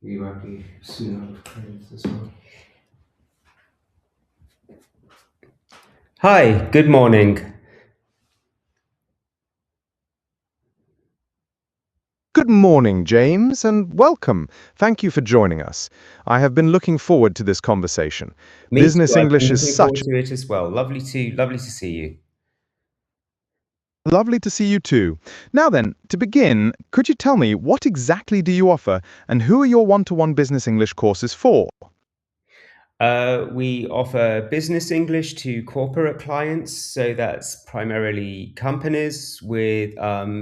You might be soon out of credits as well. Hi, good morning. Good morning, James, and welcome. Thank you for joining us. I have been looking forward to this conversation. Me Business too. I've English been is looking forward such to it as well. Lovely to see you. lovely to see you too. Now then, to begin, could you tell me what exactly do you offer and who are your one-to-one business English courses for? We offer business English to corporate clients, so that's primarily companies with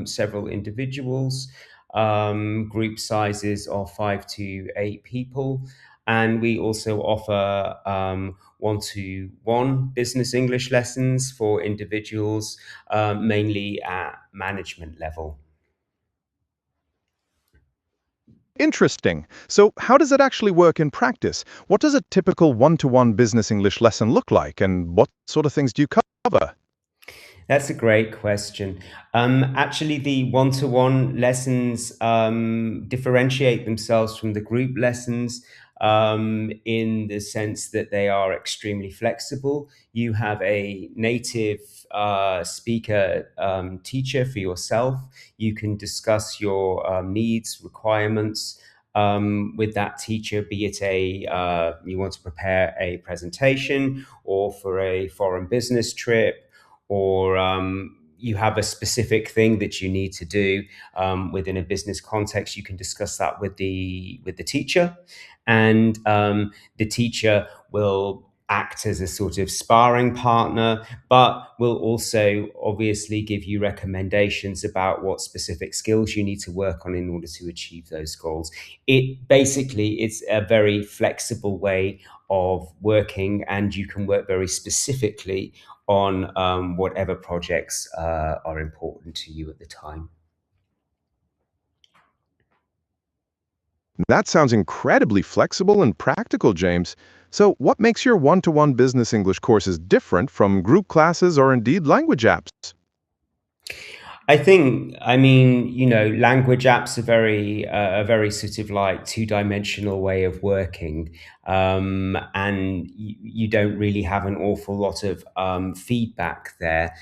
several individuals, group sizes of 5 to 8 people, and we also offer one-to-one business English lessons for individuals, mainly at management level. Interesting. So, how does it actually work in practice? What does a typical one-to-one business English lesson look like, and what sort of things do you cover? That's a great question. Actually, the one to one lessons differentiate themselves from the group lessons in the sense that they are extremely flexible. You have a native speaker teacher for yourself. You can discuss your needs, requirements. With that teacher, be it you want to prepare a presentation or for a foreign business trip, or you have a specific thing that you need to do within a business context, you can discuss that with the teacher, and the teacher will act as a sort of sparring partner, but will also obviously give you recommendations about what specific skills you need to work on in order to achieve those goals. It's a very flexible way of working, and you can work very specifically on whatever projects are important to you at the time. That sounds incredibly flexible and practical, James. So, what makes your one-to-one business English courses different from group classes or indeed language apps? Language apps are a very sort of like two-dimensional way of working, and you don't really have an awful lot of feedback there.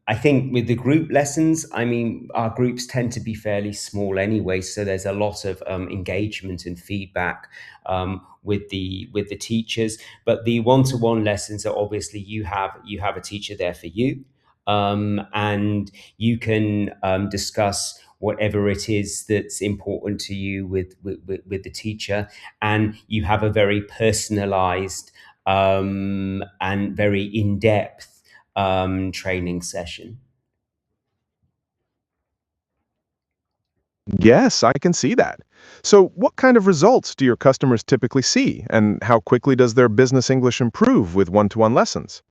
I think with the group lessons, our groups tend to be fairly small anyway, so there's a lot of engagement and feedback with the teachers. But the one-to-one lessons are obviously you have a teacher there for you, and you can discuss whatever it is that's important to you with the teacher, and you have a very personalized and very in-depth training session. Yes, I can see that. So, what kind of results do your customers typically see, and how quickly does their business English improve with one-to-one lessons?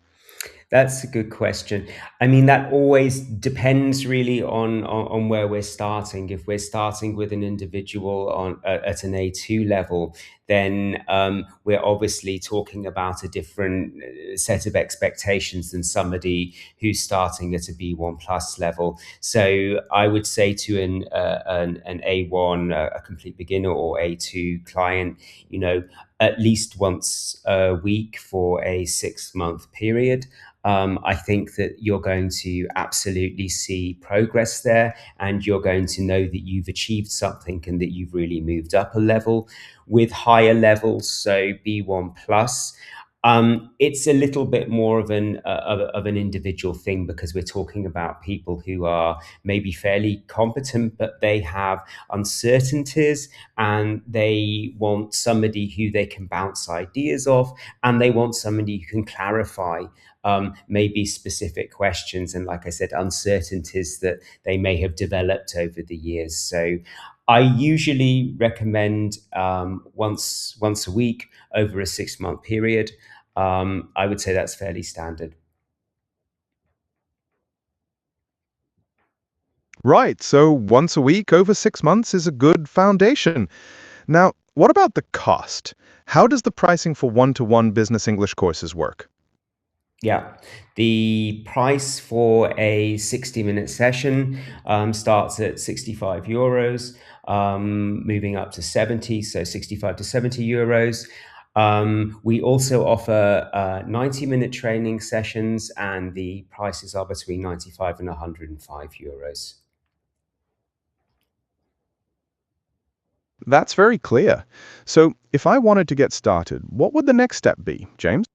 That's a good question. I mean, that always depends really on where we're starting. If we're starting with an individual at an A2 level, then we're obviously talking about a different set of expectations than somebody who's starting at a B1 plus level. So I would say to an A1, a complete beginner, or A2 client, at least once a week for a 6 month period. I think that you're going to absolutely see progress there, and you're going to know that you've achieved something and that you've really moved up a level. With higher levels, so B1 plus, it's a little bit more of an individual thing, because we're talking about people who are maybe fairly competent, but they have uncertainties, and they want somebody who they can bounce ideas off, and they want somebody who can clarify maybe specific questions and, like I said, uncertainties that they may have developed over the years. So I usually recommend once a week over a 6 month period. I would say that's fairly standard. Right, so once a week over 6 months is a good foundation. Now, what about the cost? How does the pricing for one-to-one business English courses work? Yeah, the price for a 60-minute session starts at €65, moving up to 70, so 65 to €70. We also offer 90-minute training sessions, and the prices are between 95 and €105. That's very clear. So, if I wanted to get started, what would the next step be, James?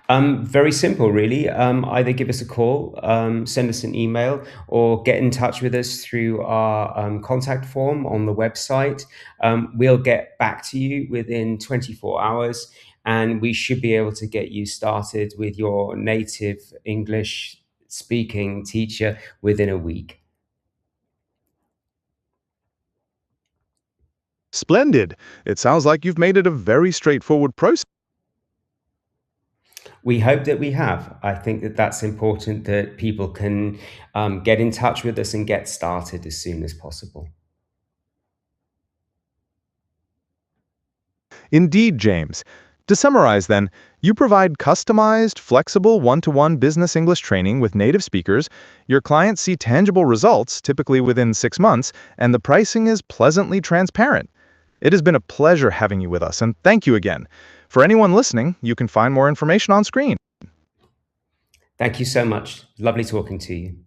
Very simple, really. Either give us a call, send us an email, or get in touch with us through our contact form on the website. We'll get back to you within 24 hours, and we should be able to get you started with your native English speaking teacher within a week. Splendid. It sounds like you've made it a very straightforward process. We hope that we have. I think that that's important, that people can get in touch with us and get started as soon as possible. Indeed, James. To summarize, then, you provide customized, flexible one-to-one business English training with native speakers, your clients see tangible results, typically within 6 months, and the pricing is pleasantly transparent. It has been a pleasure having you with us, and thank you again. For anyone listening, you can find more information on screen. Thank you so much. Lovely talking to you.